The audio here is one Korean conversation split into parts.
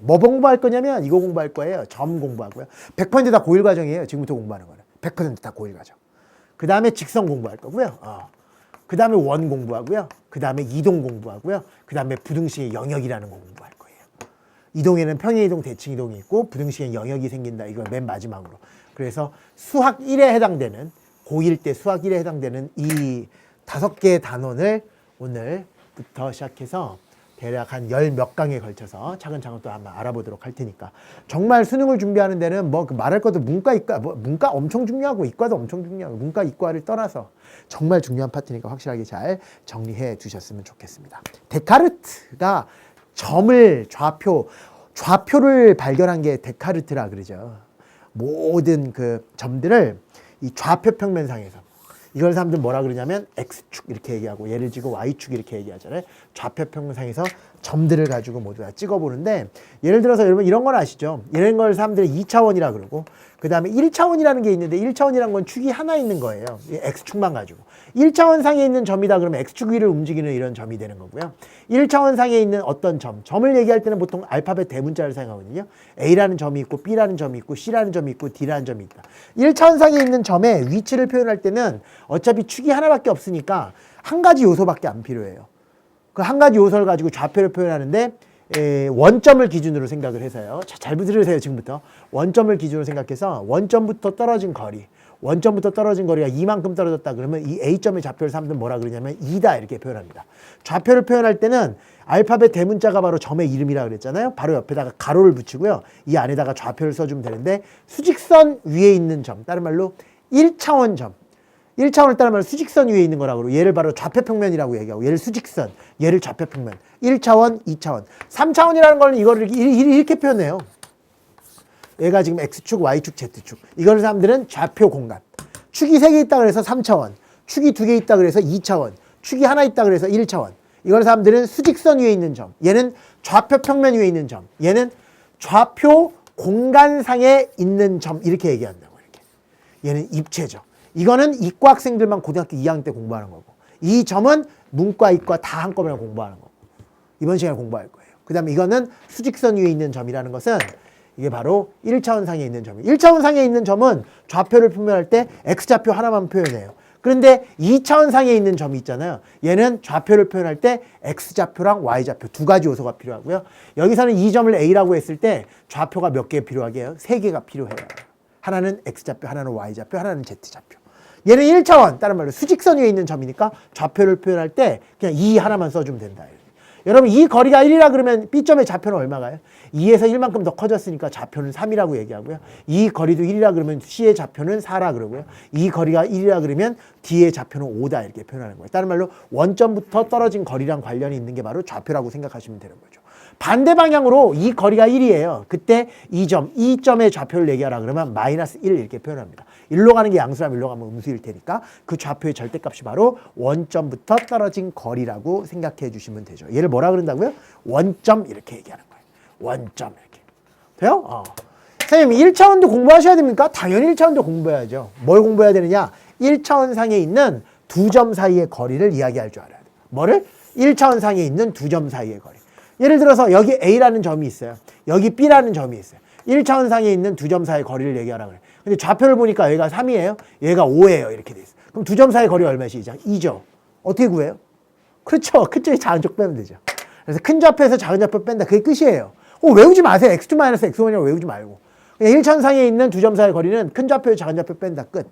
뭐 공부할 거냐면 이거 공부할 거예요. 점 공부하고요. 100%다 고1 과정이에요. 지금부터 공부하는 거는. 100%다 고1 과정. 그 다음에 직선 공부할 거고요. 그 다음에 원 공부하고요. 그 다음에 이동 공부하고요. 그 다음에 부등식의 영역이라는 거 공부할 거예요. 이동에는 평행이동, 대칭이동이 있고 부등식의 영역이 생긴다. 이걸 맨 마지막으로. 그래서 수학 1에 해당되는 고1 때 수학 1에 해당되는 이 5개의 단원을 오늘부터 시작해서 대략 한 10몇 강에 걸쳐서 차근차근 또 한번 알아보도록 할 테니까 정말 수능을 준비하는 데는 뭐 말할 것도 문과, 이과, 문과 엄청 중요하고 이과도 엄청 중요하고 문과, 이과를 떠나서 정말 중요한 파트니까 확실하게 잘 정리해 두셨으면 좋겠습니다. 데카르트가 점을 좌표를 발견한 게 데카르트라 그러죠. 모든 그 점들을 이 좌표 평면상에서 이걸 사람들 뭐라 그러냐면 X축 이렇게 얘기하고 얘를 지고 Y축 이렇게 얘기하잖아요. 좌표 평면상에서 점들을 가지고 모두 다 찍어보는데 예를 들어서 여러분 이런 걸 아시죠? 이런 걸 사람들이 2차원이라 그러고 그 다음에 1차원이라는 게 있는데 1차원이란 건 축이 하나 있는 거예요. X축만 가지고. 1차원 상에 있는 점이다 그러면 X축 위를 움직이는 이런 점이 되는 거고요. 1차원 상에 있는 어떤 점을 얘기할 때는 보통 알파벳 대문자를 사용하거든요. A라는 점이 있고 B라는 점이 있고 C라는 점이 있고 D라는 점이 있다. 1차원 상에 있는 점의 위치를 표현할 때는 어차피 축이 하나밖에 없으니까 한 가지 요소밖에 안 필요해요. 그 한 가지 요소를 가지고 좌표를 표현하는데 원점을 기준으로 생각을 해서요. 잘 들으세요. 지금부터. 원점을 기준으로 생각해서 원점부터 떨어진 거리가 이만큼 떨어졌다 그러면 이 A점의 좌표를 사람들은 뭐라 그러냐면 2다 이렇게 표현합니다. 좌표를 표현할 때는 알파벳 대문자가 바로 점의 이름이라 그랬잖아요. 바로 옆에다가 가로를 붙이고요. 이 안에다가 좌표를 써주면 되는데 수직선 위에 있는 점, 다른 말로 1차원 점. 1차원을 따르면 수직선 위에 있는 거라고 그러고 얘를 바로 좌표평면이라고 얘기하고 얘를 수직선, 얘를 좌표평면. 1차원, 2차원. 3차원이라는 걸 이거를 이렇게 표현해요. 얘가 지금 X축, Y축, Z축. 이걸 사람들은 좌표 공간. 축이 3개 있다 그래서 3차원. 축이 2개 있다 그래서 2차원. 축이 하나 있다 그래서 1차원. 이걸 사람들은 수직선 위에 있는 점. 얘는 좌표 평면 위에 있는 점. 얘는 좌표 공간상에 있는 점. 이렇게 얘기한다고. 이렇게. 얘는 입체죠. 이거는 이과 학생들만 고등학교 2학년 때 공부하는 거고 이 점은 문과, 이과 다 한꺼번에 공부하는 거고 이번 시간에 공부할 거예요. 그 다음에 이거는 수직선 위에 있는 점이라는 것은 이게 바로 1차원 상에 있는 점이에요. 1차원 상에 있는 점은 좌표를 표현할 때 X좌표 하나만 표현해요. 그런데 2차원 상에 있는 점이 있잖아요. 얘는 좌표를 표현할 때 X좌표랑 Y좌표 두 가지 요소가 필요하고요. 여기서는 이 점을 A라고 했을 때 좌표가 몇 개 필요하게 해요? 3개가 필요해요. 하나는 X좌표, 하나는 Y좌표, 하나는 Z좌표. 얘는 1차원, 다른 말로 수직선 위에 있는 점이니까 좌표를 표현할 때 그냥 2 하나만 써주면 된다. 여러분 이 거리가 1이라 그러면 B점의 좌표는 얼마가요? 2에서 1만큼 더 커졌으니까 좌표는 3이라고 얘기하고요. 이 거리도 1이라 그러면 C의 좌표는 4라 그러고요. 이 거리가 1이라 그러면 D의 좌표는 5다 이렇게 표현하는 거예요. 다른 말로 원점부터 떨어진 거리랑 관련이 있는 게 바로 좌표라고 생각하시면 되는 거죠. 반대 방향으로 이 거리가 1이에요. 그때 이 점의 좌표를 얘기하라 그러면 마이너스 1 이렇게 표현합니다. 1로 가는 게 양수라면 1로 가면 음수일 테니까 그 좌표의 절대값이 바로 원점부터 떨어진 거리라고 생각해 주시면 되죠. 얘를 뭐라 그런다고요? 원점 이렇게 얘기하는 거예요. 원점 이렇게. 돼요? 선생님 1차원도 공부하셔야 됩니까? 당연히 1차원도 공부해야죠. 뭘 공부해야 되느냐? 1차원 상에 있는 두 점 사이의 거리를 이야기할 줄 알아야 돼요. 뭐를? 1차원 상에 있는 두 점 사이의 거리. 예를 들어서 여기 A라는 점이 있어요. 여기 B라는 점이 있어요. 1차원 상에 있는 두 점 사이의 거리를 얘기하라 그래요. 근데 좌표를 보니까 얘가 3이에요. 얘가 5예요. 이렇게 돼 있어요. 그럼 두 점 사이의 거리가 얼마시죠? 2죠. 어떻게 구해요? 그렇죠. 큰 쪽에 작은 쪽 빼면 되죠. 그래서 큰 좌표에서 작은 좌표 뺀다. 그게 끝이에요. 외우지 마세요. x2-x1이라고 외우지 말고. 그냥 1차원 상에 있는 두 점 사이의 거리는 큰 좌표에서 작은 좌표 뺀다. 끝.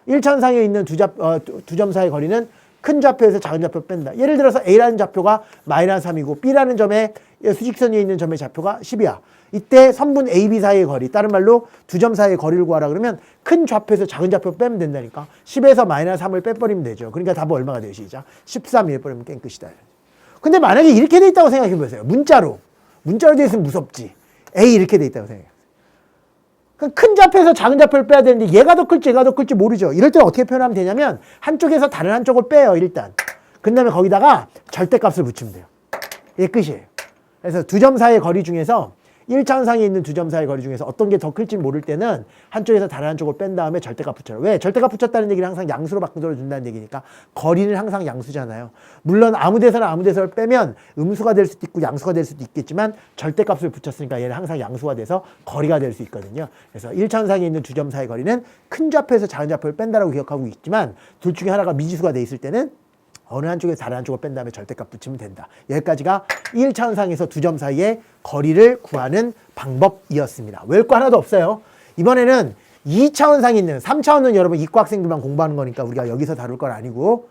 1차원 상에 있는 두 점 사이의 거리는 큰 좌표에서 작은 좌표 뺀다. 예를 들어서 A라는 좌표가 마이너스 3이고 B라는 점에 수직선 위에 있는 점의 좌표가 10이야. 이때 선분 A, B 사이의 거리, 다른 말로 두 점 사이의 거리를 구하라 그러면 큰 좌표에서 작은 좌표 빼면 된다니까. 10에서 마이너스 3을 빼버리면 되죠. 그러니까 답은 얼마가 돼요? 시작. 13 이래버리면 게임 끝이다. 근데 만약에 이렇게 돼 있다고 생각해 보세요. 문자로 돼 있으면 무섭지. A 이렇게 돼 있다고 생각해요. 큰 좌표에서 작은 좌표를 빼야 되는데 얘가 더 클지 모르죠. 이럴 때는 어떻게 표현하면 되냐면 한쪽에서 다른 한쪽을 빼요. 일단. 그 다음에 거기다가 절대값을 붙이면 돼요. 이게 끝이에요. 그래서 두 점 사이의 거리 중에서 1차원상에 있는 두 점 사이의 거리 중에서 어떤 게 더 클지 모를 때는 한쪽에서 다른 한쪽을 뺀 다음에 절대값 붙여요. 왜? 절대값 붙였다는 얘기는 항상 양수로 바꿔 준다는 얘기니까 거리는 항상 양수잖아요. 물론 아무 데서나 아무 데서를 빼면 음수가 될 수도 있고 양수가 될 수도 있겠지만 절대값을 붙였으니까 얘는 항상 양수가 돼서 거리가 될 수 있거든요. 그래서 1차원상에 있는 두 점 사이의 거리는 큰 좌표에서 작은 좌표를 뺀다라고 기억하고 있지만 둘 중에 하나가 미지수가 돼 있을 때는 어느 한쪽에서 다른 한쪽을 뺀 다음에 절대값 붙이면 된다. 여기까지가 1차원상에서 두 점 사이의 거리를 구하는 방법이었습니다. 외울 거 하나도 없어요. 이번에는 2차원상에 있는, 3차원은 여러분 이과 학생들만 공부하는 거니까 우리가 여기서 다룰 건 아니고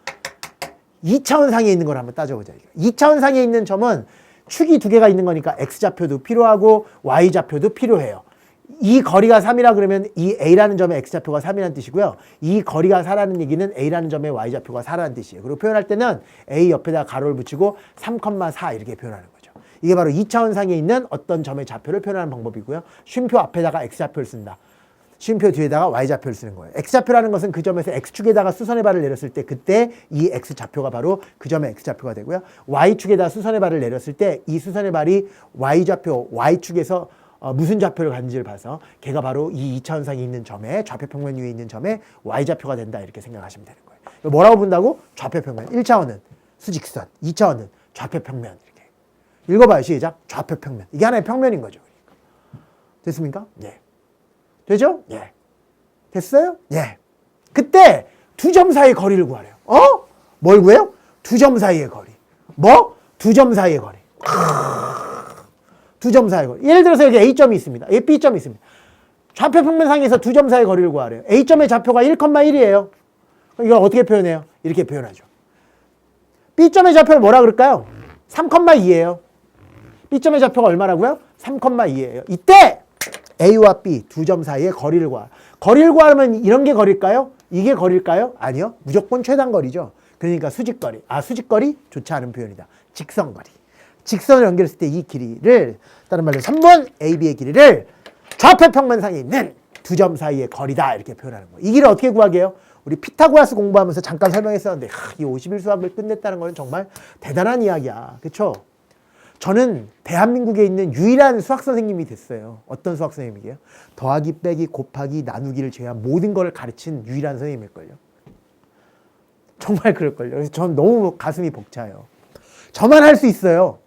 2차원상에 있는 걸 한번 따져보자. 2차원상에 있는 점은 축이 두 개가 있는 거니까 x좌표도 필요하고 y좌표도 필요해요. 이 거리가 3이라 그러면 이 A라는 점의 X좌표가 3이라는 뜻이고요. 이 거리가 4라는 얘기는 A라는 점의 Y좌표가 4라는 뜻이에요. 그리고 표현할 때는 A 옆에다 가로를 붙이고 3,4 이렇게 표현하는 거죠. 이게 바로 2차원상에 있는 어떤 점의 좌표를 표현하는 방법이고요. 쉼표 앞에다가 X좌표를 쓴다. 쉼표 뒤에다가 Y좌표를 쓰는 거예요. X좌표라는 것은 그 점에서 X축에다가 수선의 발을 내렸을 때 그때 이 X좌표가 바로 그 점의 X좌표가 되고요. Y축에다 수선의 발을 내렸을 때 이 수선의 발이 Y좌표, Y축에서 무슨 좌표를 갖는지를 봐서 걔가 바로 이 2차원상에 있는 점에 좌표 평면 위에 있는 점에 y좌표가 된다 이렇게 생각하시면 되는 거예요. 뭐라고 본다고? 좌표 평면. 1차원은 수직선, 2차원은 좌표 평면 이렇게. 읽어봐요. 시작. 좌표 평면. 이게 하나의 평면인 거죠. 됐습니까? 예. 되죠? 예. 됐어요? 예. 그때 두 점 사이의 거리를 구하래요. 뭘 구해요? 두 점 사이의 거리. 뭐? 두 점 사이의 거리. 두 점 사이의 거리. 예를 들어서 여기 A점이 있습니다. 여기 B점이 있습니다. 좌표 평면상에서 두 점 사이의 거리를 구하래요. A점의 좌표가 1,1이에요. 그럼 이걸 어떻게 표현해요? 이렇게 표현하죠. B점의 좌표를 뭐라 그럴까요? 3,2예요. B점의 좌표가 얼마라고요? 3,2예요. 이때 A와 B 두 점 사이의 거리를 구하. 거리를 구하면 이런 게 거리일까요? 이게 거리일까요? 아니요. 무조건 최단 거리죠. 그러니까 수직거리. 수직거리? 좋지 않은 표현이다. 직선거리. 직선을 연결했을 때 이 길이를, 다른 말로 3번 AB의 길이를 좌표 평면상에 있는 두 점 사이의 거리다 이렇게 표현하는 거예요. 이 길을 어떻게 구하게요? 우리 피타고라스 공부하면서 잠깐 설명했었는데 이 51 수학을 끝냈다는 거는 정말 대단한 이야기야. 그렇죠? 저는 대한민국에 있는 유일한 수학 선생님이 됐어요. 어떤 수학 선생님이게요? 더하기, 빼기, 곱하기, 나누기를 제외한 모든 걸 가르친 유일한 선생님일걸요. 정말 그럴걸요. 그래서 전 너무 가슴이 벅차요. 저만 할 수 있어요.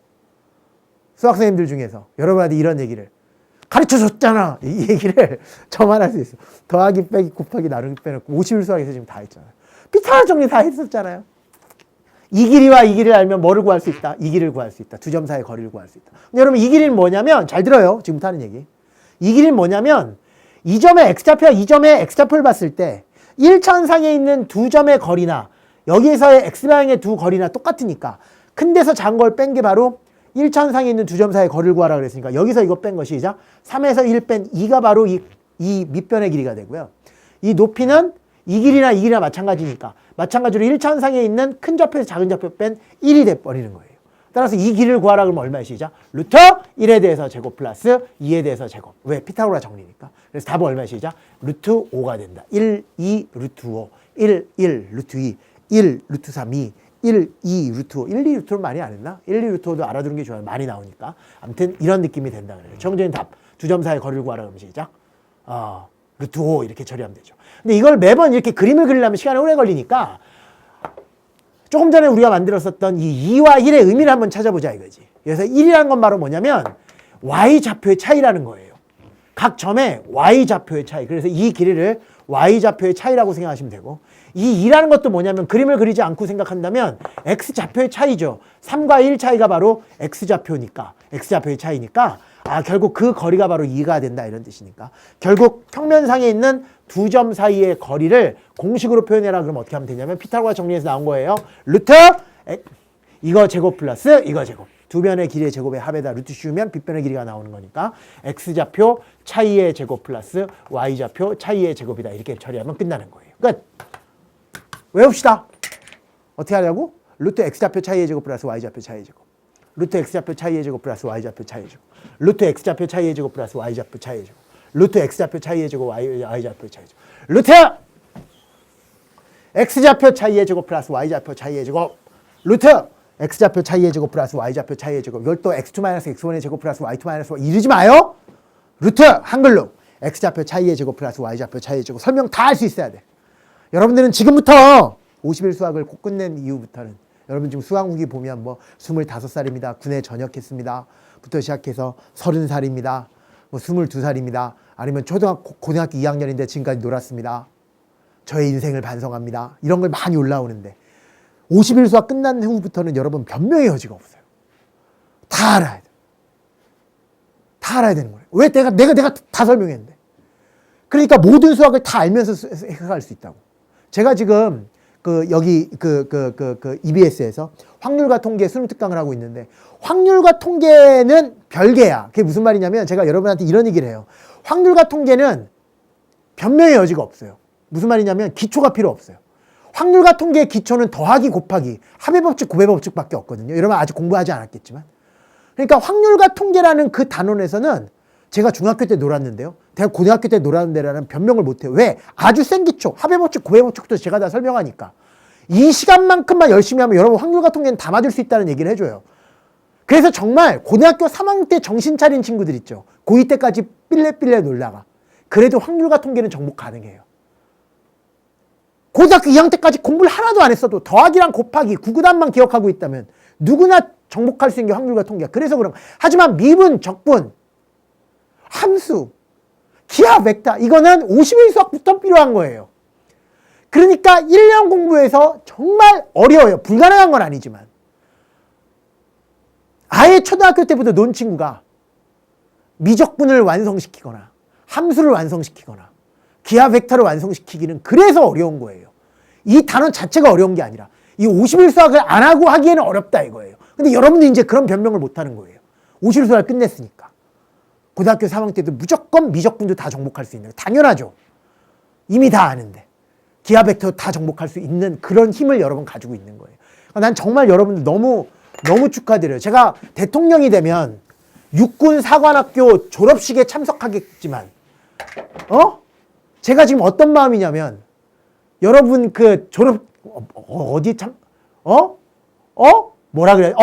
수학선생님들 중에서 여러분한테 이런 얘기를 가르쳐줬잖아. 이 얘기를 저만 할 수 있어. 더하기, 빼기, 곱하기, 나누기 빼놓고 51 수학에서 지금 다 했잖아요. 피타고라스 정리 다 했었잖아요. 이 길이와 이 길이를 알면 뭐를 구할 수 있다? 이 길이를 구할 수 있다. 두 점 사이의 거리를 구할 수 있다. 근데 여러분 이 길이는 뭐냐면, 잘 들어요. 지금부터 하는 얘기. 이 길이는 뭐냐면 이 점의 X좌표와 이 점의 X좌표를 봤을 때 1차원상에 있는 두 점의 거리나 여기에서의 X방향의 두 거리나 똑같으니까 큰 데서 작은 걸 뺀 게 바로 1차원상에 있는 두 점 사이의 거리를 구하라 그랬으니까 여기서 이거 뺀 것이 시작. 3에서 1 뺀 2가 바로 이 밑변의 길이가 되고요. 이 높이는 이 길이나 이 길이나 마찬가지니까 마찬가지로 1차원상에 있는 큰 좌표에서 작은 좌표 뺀 1이 돼버리는 거예요. 따라서 이 길이를 구하라 그러면 얼마의 시작? 루트 1에 대해서 제곱 플러스 2에 대해서 제곱. 왜? 피타고라 정리니까. 그래서 답은 얼마의 시작? 루트 5가 된다. 1, 2, 루트 5, 1, 1, 루트 2, 1, 루트 3, 2, 1, 2, 루트 5. 1, 2, 루트 5는 많이 안 했나? 1, 2, 루트 5도 알아두는 게 좋아요. 많이 나오니까. 아무튼 이런 느낌이 된다 그래요. 정적인 답. 두 점 사이의 거리를 구하라 그러면 시작. 루트 5 이렇게 처리하면 되죠. 근데 이걸 매번 이렇게 그림을 그리려면 시간이 오래 걸리니까 조금 전에 우리가 만들었었던 이 2와 1의 의미를 한번 찾아보자 이거지. 그래서 1이라는 건 바로 뭐냐면 y좌표의 차이라는 거예요. 각 점의 y좌표의 차이. 그래서 이 길이를 y좌표의 차이라고 생각하시면 되고, 이 2라는 것도 뭐냐면 그림을 그리지 않고 생각한다면 x좌표의 차이죠. 3과 1 차이가 바로 x좌표니까, x좌표의 차이니까 결국 그 거리가 바로 2가 된다 이런 뜻이니까 결국 평면상에 있는 두 점 사이의 거리를 공식으로 표현해라 그러면 어떻게 하면 되냐면 피타고라스 정리해서 나온 거예요. 루트 이거 제곱 플러스 이거 제곱. 두 변의 길이의 제곱의 합에다 루트 씌우면 빗변의 길이가 나오는 거니까 x좌표 차이의 제곱 플러스 y좌표 차이의 제곱이다. 이렇게 처리하면 끝나는 거예요. 끝. 외웁시다. 어떻게 하냐고? 루트 x좌표 차이의 제곱 플러스 y좌표 차이의 제곱. 루트 x좌표 차이의 제곱 플러스 y좌표 차이의 제곱. 루트 x좌표 차이의 제곱 플러스 y좌표 차이의 제곱. 루트 x좌표 차이의 제곱 y좌표 차이의 제곱. 루트 x좌표 차이의 제곱 플러스 y좌표 차이의 제곱. 루트 x좌표 차이의 제곱 플러스 y좌표 차이의 제곱. 이걸 또 x2-x1의 제곱 플러스 y2-y 이러지 마요. 루트 한글로 x좌표 차이의 제곱 플러스 y좌표 차이의 제곱. 설명 다 할 수 있어야 돼. 여러분들은 지금부터 50일 수학을 곧 끝낸 이후부터는 여러분 지금 수학 후기 보면 뭐 25살입니다. 군에 전역했습니다. 부터 시작해서 30살입니다. 뭐 22살입니다. 아니면 고등학교 2학년인데 지금까지 놀았습니다. 저의 인생을 반성합니다. 이런 걸 많이 올라오는데 50일 수학 끝난 후부터는 여러분 변명의 여지가 없어요. 다 알아야 돼. 다 알아야 되는 거예요. 왜? 내가 다 설명했는데. 그러니까 모든 수학을 다 알면서 해석할 수 있다고. 제가 지금 여기 EBS에서 확률과 통계 수능 특강을 하고 있는데 확률과 통계는 별개야. 그게 무슨 말이냐면 제가 여러분한테 이런 얘기를 해요. 확률과 통계는 변명의 여지가 없어요. 무슨 말이냐면 기초가 필요 없어요. 확률과 통계의 기초는 더하기 곱하기 합의 법칙 곱의 법칙밖에 없거든요. 여러분 아직 공부하지 않았겠지만. 그러니까 확률과 통계라는 그 단원에서는 제가 중학교 때 놀았는데요. 대학 고등학교 때 놀았는데라는 변명을 못해요. 왜? 아주 센 기초 합의 법칙 곱의 법칙도 제가 다 설명하니까. 이 시간만큼만 열심히 하면 여러분 확률과 통계는 다 맞을 수 있다는 얘기를 해줘요. 그래서 정말 고등학교 3학년 때 정신 차린 친구들 있죠. 고2 때까지 삘레삘레 놀다가 그래도 확률과 통계는 정복 가능해요. 고등학교 2학년 때까지 공부를 하나도 안 했어도 더하기랑 곱하기 구구단만 기억하고 있다면 누구나 정복할 수 있는 게 확률과 통계야. 그래서 그런 거. 하지만 미분, 적분, 함수, 기하, 벡터 이거는 50일 수학부터 필요한 거예요. 그러니까 1년 공부에서 정말 어려워요. 불가능한 건 아니지만 아예 초등학교 때부터 논 친구가 미적분을 완성시키거나 함수를 완성시키거나 기하 벡터를 완성시키기는 그래서 어려운 거예요. 이 단원 자체가 어려운 게 아니라 이 50일 수학을 안 하고 하기에는 어렵다 이거예요. 근데 여러분들이 이제 그런 변명을 못 하는 거예요. 50일 수학을 끝냈으니까. 고등학교 3학년 때도 무조건 미적분도 다 정복할 수 있는, 당연하죠. 이미 다 아는데. 기하 벡터 다 정복할 수 있는 그런 힘을 여러분 가지고 있는 거예요. 난 정말 여러분들 너무 축하드려요. 제가 대통령이 되면 육군 사관학교 졸업식에 참석하겠지만 제가 지금 어떤 마음이냐면 여러분 그 졸업 어디 참 뭐라 그래?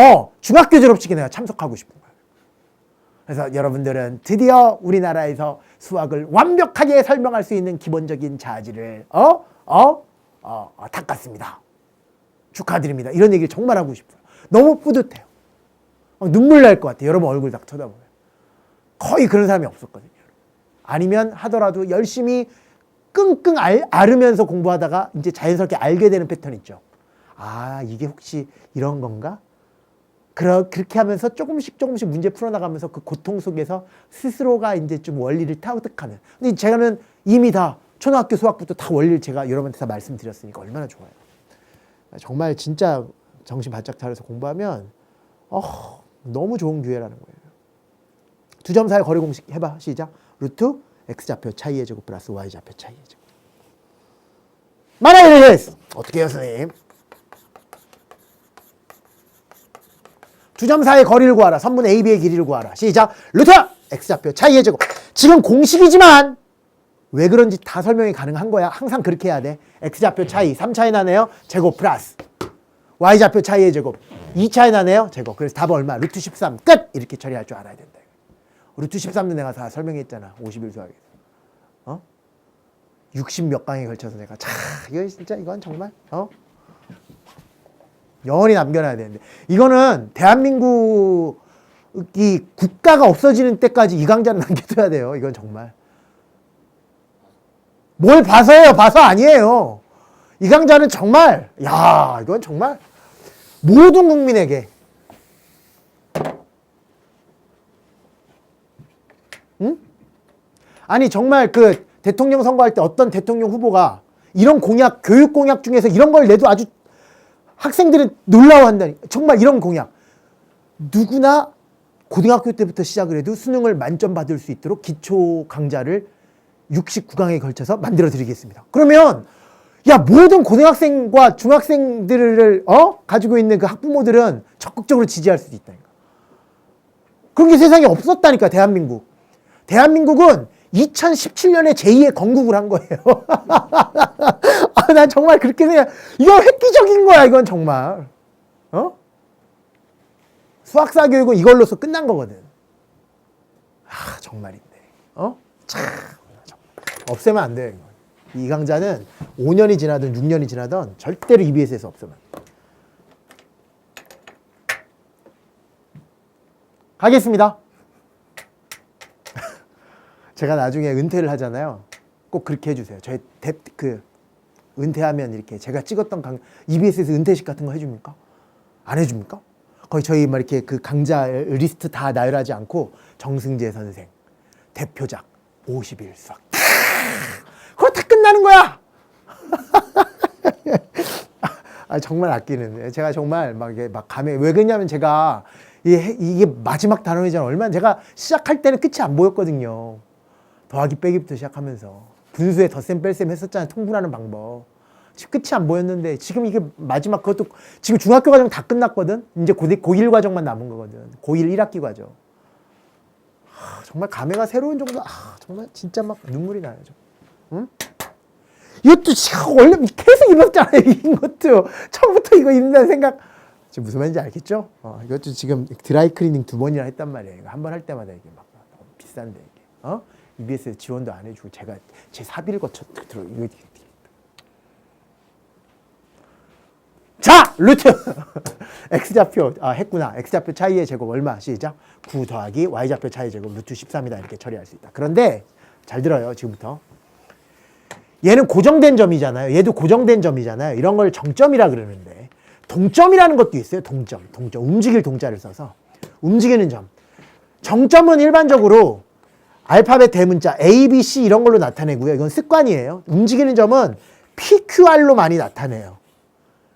중학교 졸업식에 내가 참석하고 싶은 거예요. 그래서 여러분들은 드디어 우리나라에서 수학을 완벽하게 설명할 수 있는 기본적인 자질을 닦았습니다. 축하드립니다. 이런 얘기를 정말 하고 싶어요. 너무 뿌듯해요. 눈물 날 것 같아요. 여러분 얼굴 딱 쳐다보면. 거의 그런 사람이 없었거든요. 아니면 하더라도 열심히 끙끙 앓으면서 공부하다가 이제 자연스럽게 알게 되는 패턴 있죠. 아, 이게 혹시 이런 건가? 그렇게 하면서 조금씩 문제 풀어나가면서 그 고통 속에서 스스로가 이제 좀 원리를 터득하는. 근데 제가는 이미 다 초등학교 수학부터 다 원리를 제가 여러분한테 다 말씀드렸으니까 얼마나 좋아요. 정말 진짜 정신 바짝 차려서 공부하면 너무 좋은 기회라는 거예요. 두 점 사이 거리 공식 해봐. 시작. 루트 x좌표 차이의 제곱 플러스 y좌표 차이의 제곱. 만약에 어떻게 해요, 선생님? 두 점 사이의 거리를 구하라. 선분 AB의 길이를 구하라. 시작. 루트 x좌표 차이의 제곱. 지금 공식이지만 왜 그런지 다 설명이 가능한 거야. 항상 그렇게 해야 돼. x좌표 차이 3 차이 나네요. 제곱 플러스 y좌표 차이의 제곱 2 차이 나네요. 제곱. 그래서 답은 얼마? 루트 13 끝! 이렇게 처리할 줄 알아야 된다. 루트 13도 내가 다 설명했잖아. 50일 수학에서. 60몇 강에 걸쳐서 내가 이거 진짜 이건 정말 영원히 남겨놔야 되는데 이거는 대한민국이 국가가 없어지는 때까지 이 강좌는 남겨둬야 돼요. 이건 정말 뭘 봐서예요? 봐서 아니에요. 이 강좌는 정말 이건 정말 모든 국민에게 아니 정말 그 대통령 선거할 때 어떤 대통령 후보가 이런 공약, 교육 공약 중에서 이런 걸 내도 아주 학생들은 놀라워한다니. 정말 이런 공약. 누구나 고등학교 때부터 시작을 해도 수능을 만점 받을 수 있도록 기초 강좌를 69강에 걸쳐서 만들어 드리겠습니다. 그러면 모든 고등학생과 중학생들을 가지고 있는 그 학부모들은 적극적으로 지지할 수도 있다니까. 그런 게 세상에 없었다니까. 대한민국은 2017년에 제2의 건국을 한 거예요. 난 정말 그렇게 생각. 이건 획기적인 거야. 이건 정말. 수학사 교육은 이걸로서 끝난 거거든. 아, 정말인데. 참. 없애면 안 돼요. 이 강좌는 5년이 지나든 6년이 지나든 절대로 EBS에서 없애면. 가겠습니다. 제가 나중에 은퇴를 하잖아요. 꼭 그렇게 해주세요. 저희 은퇴하면 이렇게 제가 찍었던 EBS에서 은퇴식 같은 거 해줍니까? 안 해줍니까? 거의 저희 막 이렇게 그 강좌 리스트 다 나열하지 않고 정승재 선생 대표작 51 수학. 그거 다 끝나는 거야. 아, 정말 아끼는. 제가 정말 막 이게 막 왜 그러냐면 제가 이게 마지막 단원이잖아요. 얼마나 제가 시작할 때는 끝이 안 보였거든요. 더하기 빼기부터 시작하면서 분수에 덧셈 뺄셈 했었잖아요. 통분하는 방법. 지금 끝이 안 보였는데 지금 이게 마지막 그것도 지금 중학교 과정 다 끝났거든. 이제 고1 과정만 남은 거거든. 고1 1학기 과정. 정말 감회가 새로운 정도. 정말 진짜 막 눈물이 나요. 응? 이것도 지금 원래 계속 입었잖아요. 이것도 처음부터 이거 입는다는 생각. 지금 무슨 말인지 알겠죠? 이것도 지금 드라이 클리닝 2번이나 했단 말이에요. 한 번 할 때마다 이게 막 비싼데 이게. EBS 지원도 안 해주고 제가 제 사비를 거쳐 들어. 자, 루트 x좌표 했구나. x좌표 차이의 제곱 얼마? 시작. 9 더하기 y좌표 차이의 제곱 루트 13이다. 이렇게 처리할 수 있다. 그런데 잘 들어요. 지금부터. 얘는 고정된 점이잖아요. 얘도 고정된 점이잖아요. 이런 걸 정점이라 그러는데 동점이라는 것도 있어요. 동점. 움직일 동자를 써서 움직이는 점. 정점은 일반적으로 알파벳 대문자 A, B, C 이런 걸로 나타내고요. 이건 습관이에요. 움직이는 점은 PQR로 많이 나타내요.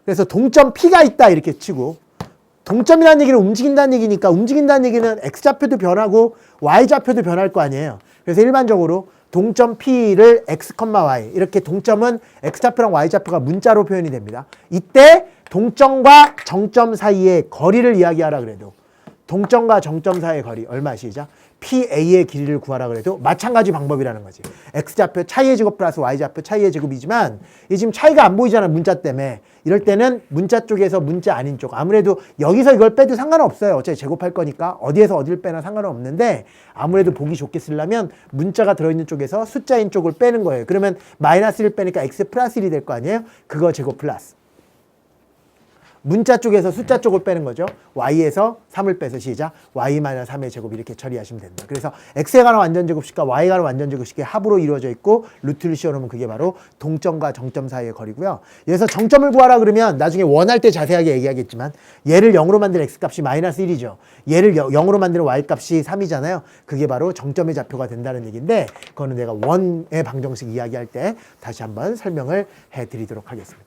그래서 동점 P가 있다 이렇게 치고 동점이라는 얘기는 움직인다는 얘기니까 움직인다는 얘기는 X좌표도 변하고 Y좌표도 변할 거 아니에요. 그래서 일반적으로 동점 P를 X, Y 이렇게 동점은 X좌표랑 Y좌표가 문자로 표현이 됩니다. 이때 동점과 정점 사이의 거리를 이야기하라 그래도 동점과 정점 사이의 거리 얼마 시작? PA의 길이를 구하라 그래도 마찬가지 방법이라는 거지. X좌표 차이의 제곱 플러스 Y좌표 차이의 제곱이지만 이 지금 차이가 안 보이잖아. 문자 때문에. 이럴 때는 문자 쪽에서 문자 아닌 쪽. 아무래도 여기서 이걸 빼도 상관없어요. 어차피 제곱할 거니까 어디에서 어디를 빼나 상관은 없는데 아무래도 보기 좋게 쓰려면 문자가 들어있는 쪽에서 숫자인 쪽을 빼는 거예요. 그러면 마이너스 1 빼니까 X 플러스 1이 될 거 아니에요? 그거 제곱 플러스. 문자 쪽에서 숫자 쪽을 빼는 거죠. y에서 3을 빼서 시작. y-3의 제곱 이렇게 처리하시면 됩니다. 그래서 x에 관한 완전제곱식과 y에 관한 완전제곱식의 합으로 이루어져 있고 루트를 씌워놓으면 그게 바로 동점과 정점 사이의 거리고요. 여기서 정점을 구하라 그러면 나중에 원할 때 자세하게 얘기하겠지만 얘를 0으로 만든 x값이 마이너스 1이죠. 얘를 0으로 만드는 y값이 3이잖아요. 그게 바로 정점의 좌표가 된다는 얘기인데 그거는 내가 원의 방정식 이야기할 때 다시 한번 설명을 해드리도록 하겠습니다.